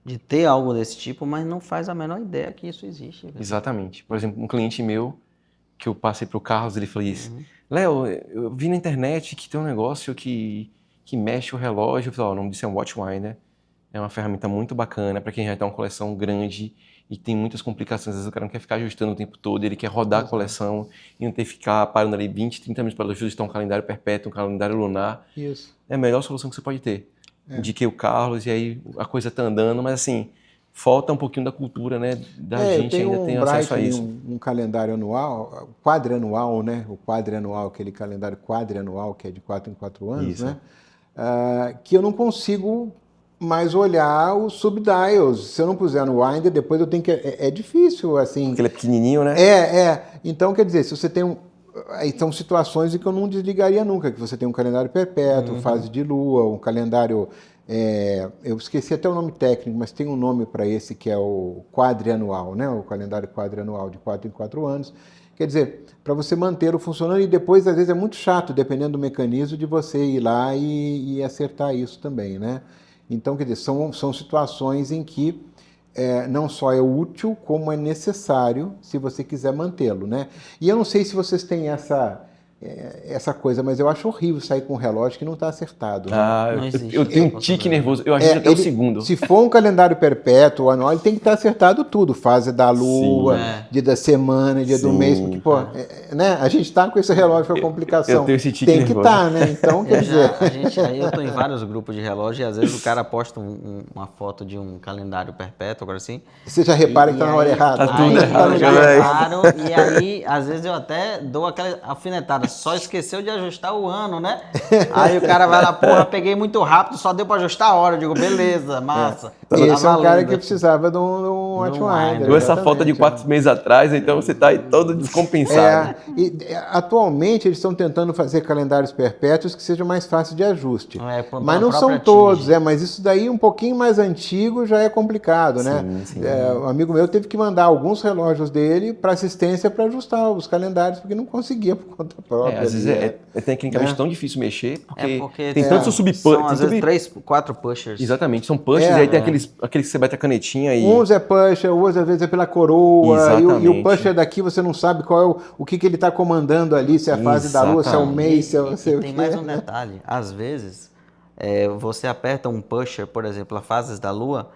de ter algo desse tipo, mas não faz a menor ideia que isso existe. Exatamente. Por exemplo, um cliente meu, que eu passei para o Carlos, ele falou isso. Léo, eu vi na internet que tem um negócio que mexe o relógio. Eu falei, o nome disso é um Watchwinder. É uma ferramenta muito bacana para quem já tem uma coleção grande e tem muitas complicações. Às vezes o cara não quer ficar ajustando o tempo todo, ele quer rodar a coleção e não ter que ficar parando ali 20, 30 minutos para ajustar um calendário perpétuo, um calendário lunar. isso. É a melhor solução que você pode ter. Indiquei o Carlos e aí a coisa tá andando, mas assim, falta um pouquinho da cultura, né? Da gente ainda tem acesso a isso. Um calendário anual, quadrianual, né? O quadrianual, aquele calendário quadrianual que é de 4 em 4 anos, Isso. né? Que eu não consigo mais olhar os subdials. Se eu não puser no Winder, depois eu tenho que... É difícil, assim... Porque ele é pequenininho, né? Então, quer dizer, se você tem aí são situações em que eu não desligaria nunca, que você tem um calendário perpétuo, fase de lua, um calendário... eu esqueci até o nome técnico, mas tem um nome para esse que é o quadrianual, né? O calendário quadrianual de 4 em 4 anos. Quer dizer, para você manter o funcionando, e depois, às vezes, é muito chato, dependendo do mecanismo, de você ir lá e acertar isso também, né? Então, quer dizer, são situações em que não só é útil, como é necessário se você quiser mantê-lo, né? E eu não sei se vocês têm essa coisa, mas eu acho horrível sair com um relógio que não está acertado. Né? Não existe. Eu tenho um tique nervoso, eu ajudo até o segundo. Se for um calendário perpétuo, anual, ele tem que estar acertado tudo, fase da lua, dia da semana, dia do mês, porque, pô, né? A gente está com esse relógio com complicação. Eu tenho esse tique tem nervoso. que estar, né? Então, quer dizer... Aí eu tô em vários grupos de relógio e às vezes o cara posta uma foto de um calendário perpétuo, agora assim. Você já repara que está na hora errada. Tá tudo errado, já velho. reparo, e aí, às vezes eu até dou aquela alfinetada, só esqueceu de ajustar o ano, né? Aí o cara vai lá, porra, peguei muito rápido, só deu pra ajustar a hora. Eu digo, beleza, massa. Esse é um cara que precisava de um Watchwinder. Deu essa foto de 4 meses atrás, então você tá aí todo descompensado. Atualmente eles estão tentando fazer calendários perpétuos que sejam mais fáceis de ajuste. Mas não própria são todos, TIG. mas isso daí um pouquinho mais antigo já é complicado, né? Sim. Um amigo meu teve que mandar alguns relógios dele para assistência para ajustar os calendários, porque não conseguia por conta própria. Às vezes é tecnicamente tão difícil mexer, porque tem tantos São às vezes 3, 4 pushers. Exatamente, são pushers, e aí tem aqueles que você bate a canetinha e... Uns é pusher, outros às vezes é pela coroa, e o pusher daqui você não sabe qual é o que ele está comandando ali, se é a fase da lua, se é o mês, se é o sei o quê. Tem mais um detalhe, às vezes você aperta um pusher, por exemplo, as fases da lua,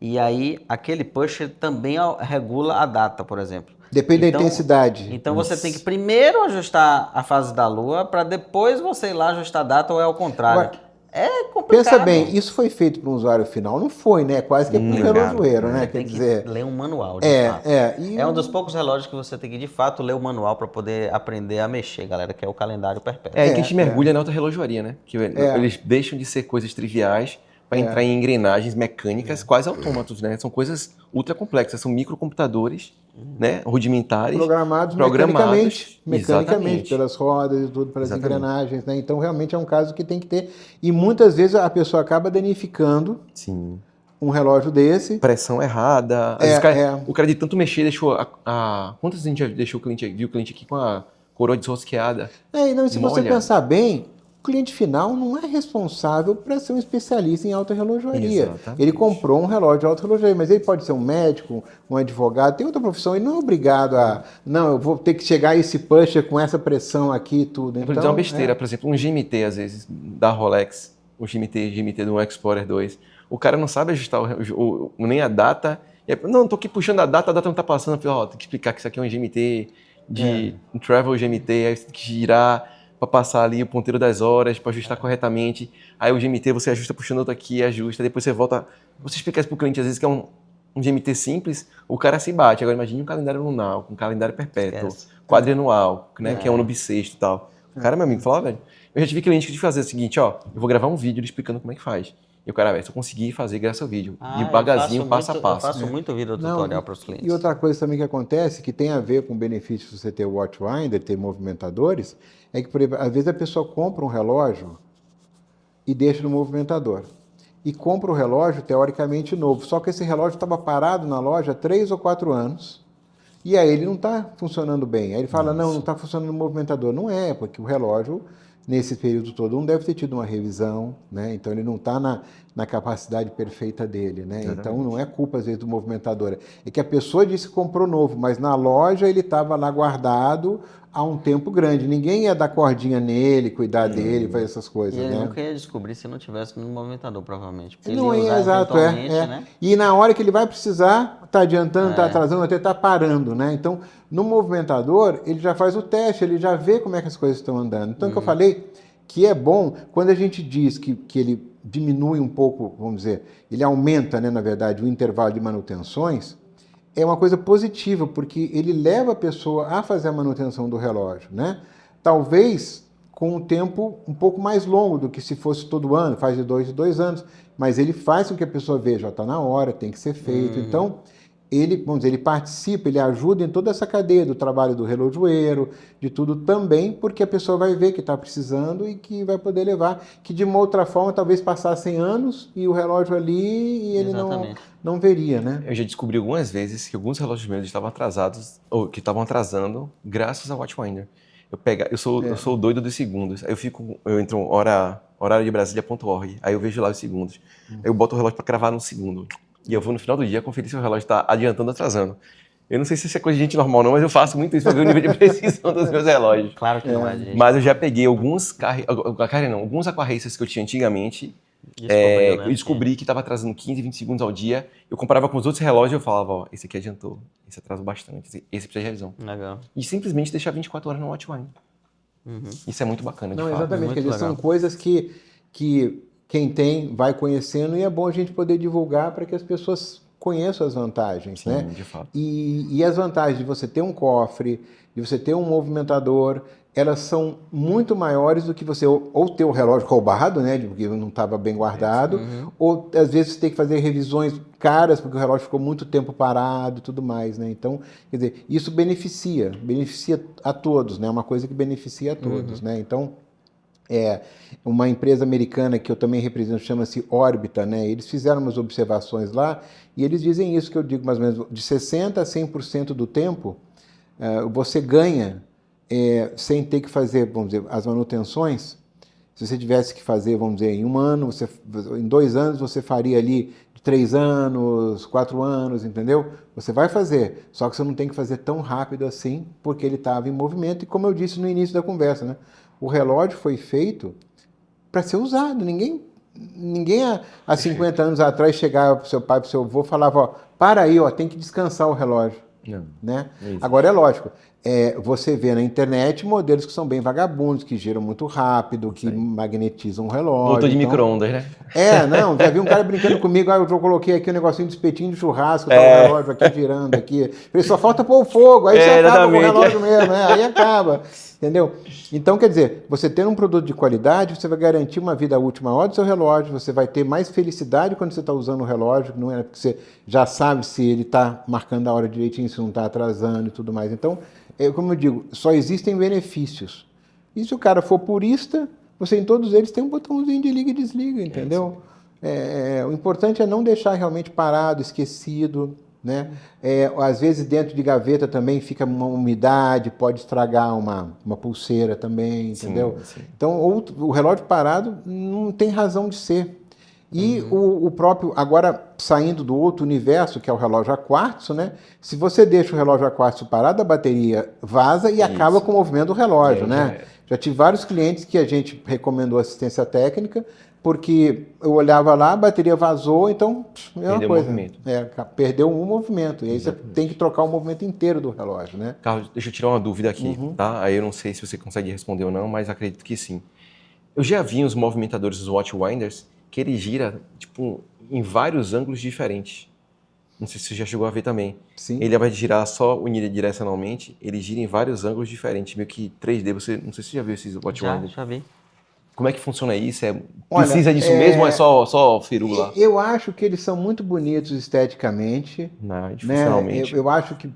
e aí aquele pusher também regula a data, por exemplo. Depende da intensidade. Então você tem que primeiro ajustar a fase da lua, para depois você ir lá ajustar a data, ou é ao contrário. Agora, é complicado. Pensa bem, isso foi feito para um usuário final? Não foi, né? Quase que é para um relojoeiro, né? Tem Quer dizer... que ler um manual, de fato. É um dos poucos relógios que você tem que, de fato, ler o manual para poder aprender a mexer, galera, que é o calendário perpétuo. É aí que a gente mergulha na alta relojoaria, né? Que eles deixam de ser coisas triviais para entrar em engrenagens mecânicas quase autômatos, né? São coisas ultra complexas, são microcomputadores, né? Rudimentares. Programados mecanicamente pelas rodas e tudo, pelas engrenagens, né? Então, realmente é um caso que tem que ter. E muitas vezes a pessoa acaba danificando um relógio desse. Pressão errada. Às vezes o cara de tanto mexer deixou quantas vezes a gente já deixou viu o cliente aqui com a coroa desrosqueada? E se você pensar bem, cliente final não é responsável para ser um especialista em alta relojoaria. Exatamente. Ele comprou um relógio de alta relojoaria, mas ele pode ser um médico, um advogado, tem outra profissão, ele não é obrigado a, não, eu vou ter que chegar a esse pusher com essa pressão aqui e tudo. Eu vou dizer uma besteira, por exemplo, um GMT, às vezes, da Rolex, um GMT do Explorer 2, o cara não sabe ajustar nem a data, não, tô aqui puxando a data não tá passando, eu falei, ó, tem que explicar que isso aqui é um GMT, um Travel GMT, aí você tem que girar para passar ali o ponteiro das horas, para ajustar corretamente, aí o GMT você ajusta puxando outro aqui, ajusta, depois você volta, você explicar isso pro cliente, às vezes que é um GMT simples, o cara se bate. Agora imagine um calendário lunar, um calendário perpétuo, quadrianual, né, que é um no bissexto e tal. O cara, meu amigo, falou, velho, eu já tive cliente que de fazer o seguinte, ó, eu vou gravar um vídeo explicando como é que faz. E o cara, velho, se eu conseguir fazer, graças ao vídeo. Devagarzinho, passo a passo. Eu faço muito vídeo tutorial para os clientes. E outra coisa também que acontece, que tem a ver com o benefício de você ter o Watchwinder, ter movimentadores, é que, por exemplo, às vezes a pessoa compra um relógio e deixa no movimentador. E compra o relógio, teoricamente, novo. Só que esse relógio estava parado na loja há 3 ou 4 anos. E aí ele não está funcionando bem. Aí ele fala, não está funcionando no movimentador. Não é, porque o relógio, nesse período todo, não deve ter tido uma revisão, né? Então ele não está na capacidade perfeita dele, né? Então não é culpa, às vezes, do movimentador. É que a pessoa disse que comprou novo, mas na loja ele estava lá guardado há um tempo grande. Ninguém ia dar cordinha nele, cuidar dele, fazer essas coisas, E ele né? nunca ia descobrir se não tivesse no movimentador, provavelmente. Porque Não ele ia é usar exato, eventualmente, né? E na hora que ele vai precisar, está adiantando, está atrasando, até está parando, né? Então, no movimentador, ele já faz o teste, ele já vê como é que as coisas estão andando. Então, o que eu falei, que é bom, quando a gente diz que ele diminui um pouco, vamos dizer, ele aumenta, né, na verdade, o intervalo de manutenções, é uma coisa positiva, porque ele leva a pessoa a fazer a manutenção do relógio, né? Talvez com um tempo um pouco mais longo do que se fosse todo ano, faz de 2 em 2 anos, mas ele faz com que a pessoa veja, já está na hora, tem que ser feito. Então, ele, vamos dizer, ele participa, ele ajuda em toda essa cadeia do trabalho do relojoeiro, de tudo também, porque a pessoa vai ver que está precisando e que vai poder levar, que de uma outra forma talvez passassem anos e o relógio ali e ele não veria, né? Eu já descobri algumas vezes que alguns relógios meus estavam atrasados, ou que estavam atrasando, graças ao Watchwinder. Eu sou o doido dos segundos. Aí eu entro horário de Brasília.org, aí eu vejo lá os segundos. Aí eu boto o relógio para cravar no segundo. E eu vou no final do dia conferir se o relógio está adiantando ou atrasando. Eu não sei se isso é coisa de gente normal não, mas eu faço muito isso para ver o nível de precisão dos meus relógios. Claro que não é, gente. Mas eu já peguei alguns aquarraces que eu tinha antigamente, descobri que estava atrasando 15, 20 segundos ao dia. Eu comparava com os outros relógios e eu falava, ó, esse aqui adiantou, esse atrasou bastante, esse precisa de revisão. Legal. E simplesmente deixar 24 horas no Watchwinder. Isso é muito bacana, de Não, fato. exatamente, quer dizer, legal. são coisas que quem tem vai conhecendo e é bom a gente poder divulgar para que as pessoas conheçam as vantagens, Sim, né? de fato. E as vantagens de você ter um cofre, de você ter um movimentador, elas são muito maiores do que você ou ter o relógio roubado, né, porque não estava bem guardado, ou às vezes você tem que fazer revisões caras porque o relógio ficou muito tempo parado e tudo mais, né? Então, quer dizer, isso beneficia a todos, né? É uma coisa que beneficia a todos, né? Então, uma empresa americana que eu também represento, chama-se Orbita, né? Eles fizeram umas observações lá e eles dizem isso que eu digo mais ou menos, de 60% a 100% do tempo, você ganha sem ter que fazer, vamos dizer, as manutenções. Se você tivesse que fazer, vamos dizer, em 1 ano, em 2 anos você faria ali de 3 anos, 4 anos, entendeu? Você vai fazer, só que você não tem que fazer tão rápido assim, porque ele estava em movimento e como eu disse no início da conversa, né? O relógio foi feito para ser usado. Ninguém há 50 anos atrás chegava para o seu pai, para o seu avô, falava, ó, para aí, ó, tem que descansar o relógio. Não, né? é Agora é lógico, você vê na internet modelos que são bem vagabundos, que giram muito rápido, que magnetizam o relógio. Motor de micro-ondas, né? Não, já vi um cara brincando comigo, eu coloquei aqui um negocinho de espetinho de churrasco, tá o relógio aqui girando aqui. Falei, só falta pôr o fogo, aí você acaba com o relógio mesmo, aí acaba, entendeu? Então, quer dizer, você tendo um produto de qualidade, você vai garantir uma vida útil maior do seu relógio, você vai ter mais felicidade quando você está usando o relógio, não é porque você já sabe se ele está marcando a hora direitinho, se não está atrasando e tudo mais. Então, como eu digo, só existem benefícios. E se o cara for purista, você em todos eles tem um botãozinho de liga e desliga, entendeu? O importante é não deixar realmente parado, esquecido, né? Às vezes dentro de gaveta também fica uma umidade, pode estragar uma pulseira também, entendeu? Sim. Então, o relógio parado não tem razão de ser. E o próprio, agora saindo do outro universo, que é o relógio a quartzo, né? Se você deixa o relógio a quartzo parado, a bateria vaza e acaba com o movimento do relógio, né? Já tive vários clientes que a gente recomendou assistência técnica, porque eu olhava lá, a bateria vazou, então, mesma Perdeu coisa. o movimento. Perdeu um movimento. E aí Exatamente. você tem que trocar o movimento inteiro do relógio, né? Carlos, deixa eu tirar uma dúvida aqui, tá? Aí eu não sei se você consegue responder ou não, mas acredito que sim. Eu já vi os movimentadores dos Watchwinders que ele gira, tipo, em vários ângulos diferentes. Não sei se você já chegou a ver também. Sim. Ele vai girar só unidirecionalmente, ele gira em vários ângulos diferentes, meio que 3D. Não sei se você já viu esses Watchwinders. Já vi. Como é que funciona isso? Olha, Precisa disso mesmo ou é só firula? Eu acho que eles são muito bonitos esteticamente, Não, né? funcionalmente. Eu acho que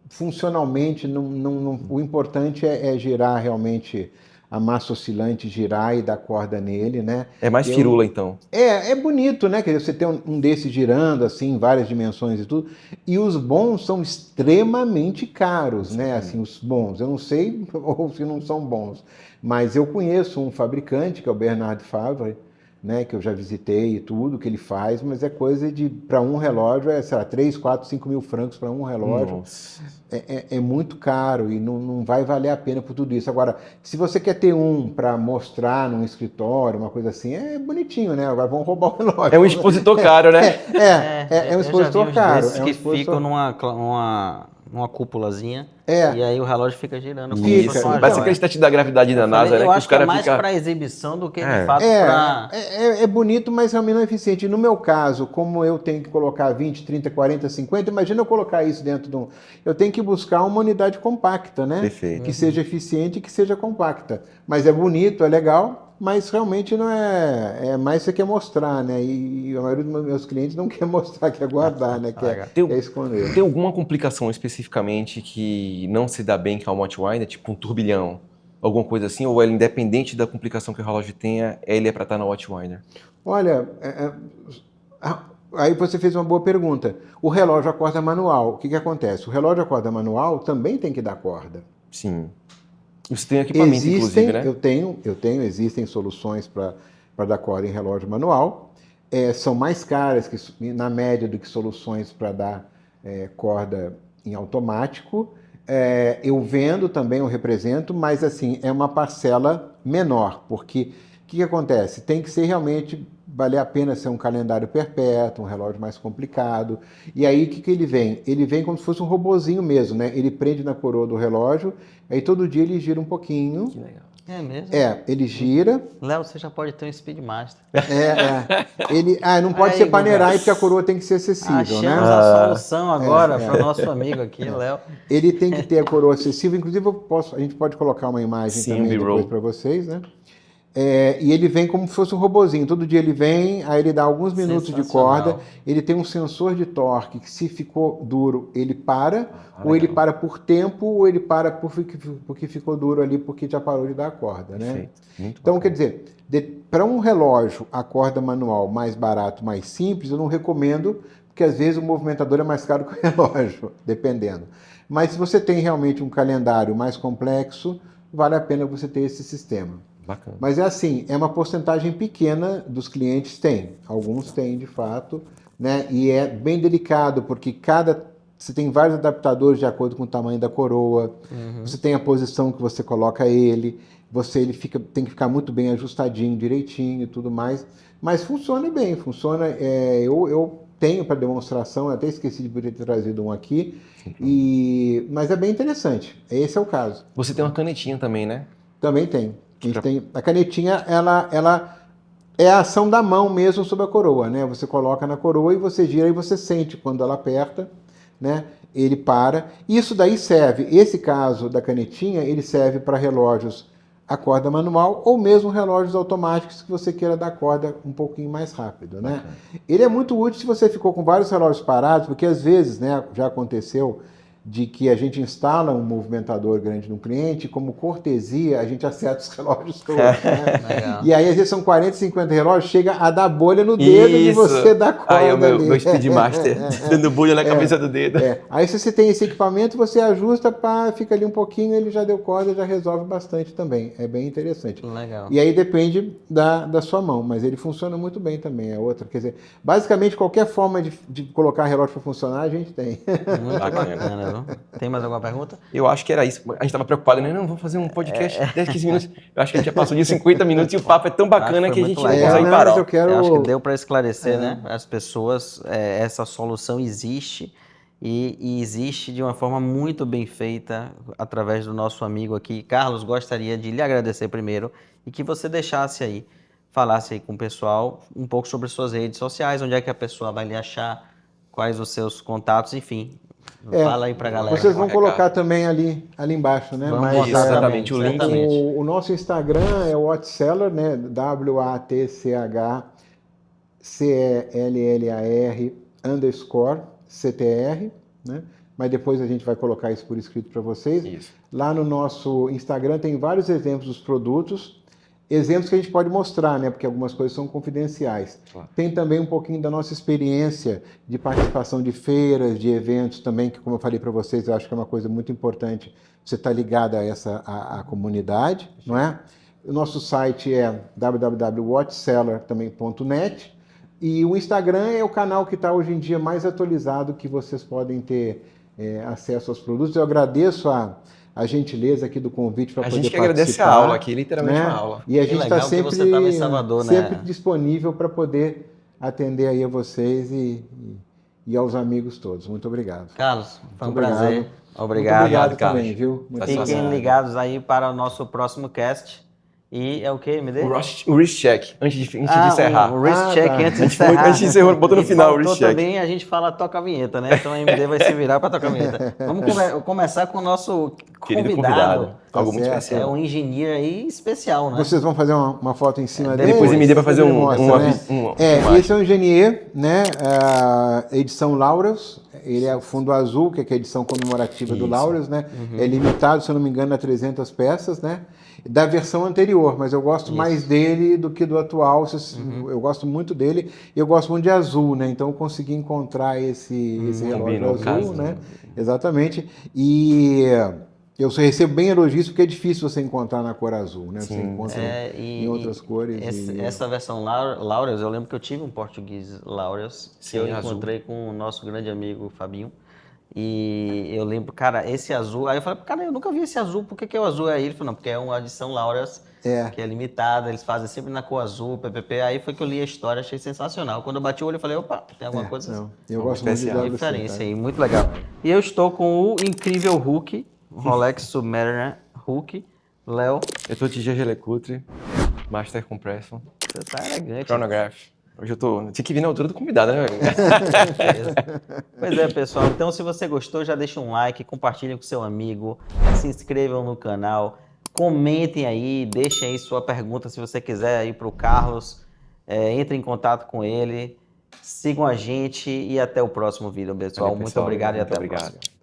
funcionalmente o importante é girar realmente a massa oscilante, girar e dar corda nele, né? É mais firula, então. É bonito, né? Quer dizer, você tem um desses girando assim, em várias dimensões e tudo. E os bons são extremamente caros, né? Assim, os bons. Eu não sei ou se não são bons, mas eu conheço um fabricante, que é o Bernard Favre, né? Que eu já visitei e tudo que ele faz, mas é coisa de, para um relógio, sei lá, 3, 4, 5 mil francos para um relógio. Nossa. É muito caro e não vai valer a pena por tudo isso. Agora, se você quer ter um para mostrar num escritório, uma coisa assim, é bonitinho, né? Agora vão roubar o relógio. É um expositor caro, né? É um expositor caro. Que ficam numa cúpulazinha e aí o relógio fica girando. Como se Isso. fosse uma Parece joia. aquele teste da gravidade da NASA, né? Eu Que acho os que é caras mais ficam... para exibição do que de fato para... É bonito, mas realmente não é eficiente. No meu caso, como eu tenho que colocar 20, 30, 40, 50, imagina eu colocar isso dentro de um... Eu tenho que buscar uma unidade compacta, né? Perfeito. Que seja eficiente e que seja compacta. Mas é bonito, é legal, mas realmente não é mais você quer mostrar, né? E a maioria dos meus clientes não quer mostrar, quer guardar, né? Quer esconder. Tem alguma complicação especificamente que não se dá bem com a Watchwinder, tipo um turbilhão? Alguma coisa assim? Ou ele, independente da complicação que o relógio tenha, ele é para estar na Watchwinder? Olha, aí você fez uma boa pergunta. O relógio a corda manual, o que acontece? O relógio a corda manual também tem que dar corda. Sim. Você tem equipamento, inclusive, né? Existem soluções para dar corda em relógio manual. São mais caras, na média, do que soluções para dar corda em automático. Eu vendo também, eu represento, mas assim, é uma parcela menor, porque o que acontece? Tem que ser realmente, valer a pena ser um calendário perpétuo, um relógio mais complicado. E aí o que ele vem? Ele vem como se fosse um robozinho mesmo, né? Ele prende na coroa do relógio, aí todo dia ele gira um pouquinho. Que legal. É mesmo? Ele gira. Léo, você já pode ter um Speedmaster. Ele não pode Aí, ser Panerai, Guga, porque a coroa tem que ser acessível, Achamos né? a solução agora para o nosso amigo aqui, Léo. Ele tem que ter a coroa acessível, inclusive a gente pode colocar uma imagem também depois para vocês, né? E ele vem como se fosse um robozinho. Todo dia ele vem, aí ele dá alguns minutos de corda. Ele tem um sensor de torque que, se ficou duro, ele para. Ou ele para por tempo, ou ele para porque ficou duro ali, porque já parou de dar a corda, né? Então, quer dizer, para um relógio a corda manual mais barato, mais simples, eu não recomendo, porque às vezes o movimentador é mais caro que o relógio, dependendo. Mas se você tem realmente um calendário mais complexo, vale a pena você ter esse sistema. Bacana. Mas é assim, é uma porcentagem pequena dos clientes tem. Alguns têm, de fato, né? E é bem delicado, porque você tem vários adaptadores de acordo com o tamanho da coroa. Você tem a posição que você coloca ele. Tem que ficar muito bem ajustadinho, direitinho e tudo mais. Mas funciona bem, funciona. Eu tenho para demonstração, eu até esqueci de ter trazido um aqui. Mas é bem interessante. Esse é o caso. Você tem uma canetinha também, né? Também tem. A canetinha, ela é a ação da mão mesmo sobre a coroa, né? Você coloca na coroa e você gira e você sente quando ela aperta, né? Ele para. Isso daí serve, esse caso da canetinha, ele serve para relógios a corda manual ou mesmo relógios automáticos que você queira dar corda um pouquinho mais rápido, né? Ele é muito útil se você ficou com vários relógios parados, porque às vezes, né, já aconteceu, de que a gente instala um movimentador grande no cliente, como cortesia, a gente acerta os relógios todos. Né? Legal. E aí, às vezes, são 40, 50 relógios, chega a dar bolha no dedo e você dá corda Aí é o meu ali. Speedmaster, dando bolha na cabeça do dedo. Aí, se você tem esse equipamento, você ajusta, fica ali um pouquinho, ele já deu corda, já resolve bastante também. É bem interessante. Legal. E aí depende da sua mão, mas ele funciona muito bem também. É outra, quer dizer, basicamente qualquer forma de colocar relógio para funcionar, a gente tem. Muito Bacana. bacana, viu? Tem mais alguma pergunta? Eu acho que era isso. A gente estava preocupado, né? Não, vamos fazer um podcast 10, 15 minutos. Eu acho que a gente já passou de 50 minutos e o papo é tão bacana que a gente não consegue não, parar. mas eu quero... Eu acho que deu para esclarecer, né? As pessoas, essa solução existe e existe de uma forma muito bem feita através do nosso amigo aqui. Carlos, gostaria de lhe agradecer primeiro e que você deixasse aí, falasse aí com o pessoal um pouco sobre suas redes sociais, onde é que a pessoa vai lhe achar, quais os seus contatos, enfim. Fala aí pra galera. Vocês vão colocar também ali embaixo, né? Vamos Mas, botar exatamente o link. O nosso Instagram é o WatchSeller, né? WATCHCELLAR_CTR, né? Mas depois a gente vai colocar isso por escrito para vocês. Isso. Lá no nosso Instagram tem vários exemplos dos produtos, exemplos que a gente pode mostrar, né? Porque algumas coisas são confidenciais. Claro. Tem também um pouquinho da nossa experiência de participação de feiras, de eventos também, que como eu falei para vocês, eu acho que é uma coisa muito importante você estar ligado a a comunidade, não é? O nosso site é www.watchseller.net e o Instagram é o canal que está hoje em dia mais atualizado, que vocês podem ter acesso aos produtos. Eu agradeço a gentileza aqui do convite para poder participar. A gente que agradece a aula aqui, literalmente uma aula. E a gente está sempre, você estava em Salvador, sempre né? disponível para poder atender aí a vocês e aos amigos todos. Muito obrigado. Carlos, foi um Muito prazer. Muito Obrigado, obrigado Carlos. também, viu? Muito Fiquem obrigado. ligados aí para o nosso próximo cast. E é o que, MD? O wrist check, antes de encerrar. O wrist check tá. antes de encerrar. A gente encerrou, botou no E final o faltou wrist check. também a gente fala toca a vinheta, né? Então a MD vai se virar para tocar a vinheta. Vamos começar com o nosso Querido convidado. Algo muito certo. especial. É um engenheiro aí especial, né? Vocês vão fazer uma foto em cima dele? Depois MD vai fazer Ele uma mostra, uma esse é um engenheiro, né? Edição Laureus. Ele é o fundo azul, que é a edição comemorativa do Laureus, né? É limitado, se eu não me engano, a 300 peças, né? Da versão anterior, mas eu gosto mais dele do que do atual. Eu gosto muito dele e eu gosto muito de azul, né? Então eu consegui encontrar esse relógio azul, caso, né? Exatamente. E eu só recebo bem elogios porque é difícil você encontrar na cor azul, né? Você encontra em outras cores. Essa versão Laureus, eu lembro que eu tive um português Laureus, que eu azul. encontrei com o nosso grande amigo Fabinho. E eu lembro, cara, esse azul. Aí eu falei, cara, eu nunca vi esse azul, por que é o azul? Aí ele falou, não, porque é uma edição Laureus, que é limitada, eles fazem sempre na cor azul, PPP. Aí foi que eu li a história, achei sensacional. Quando eu bati o olho, eu falei, opa, tem alguma coisa Não, eu gosto muito de de WC, diferença tá? aí, muito legal. E eu estou com o incrível Hulk, Rolex Submariner Hulk, Léo. Eu tô de GG LeCoultre, Master Compression, Você tá elegante. Chronograph. Hoje eu tinha que vir na altura do convidado, né, velho? Pois é, pessoal. Então, se você gostou, já deixa um like, compartilhem com seu amigo, se inscrevam no canal, comentem aí, deixem aí sua pergunta se você quiser aí para o Carlos, entre em contato com ele, sigam a gente e até o próximo vídeo, pessoal. Valeu, Muito pessoal. obrigado e Muito até a obrigado. próxima.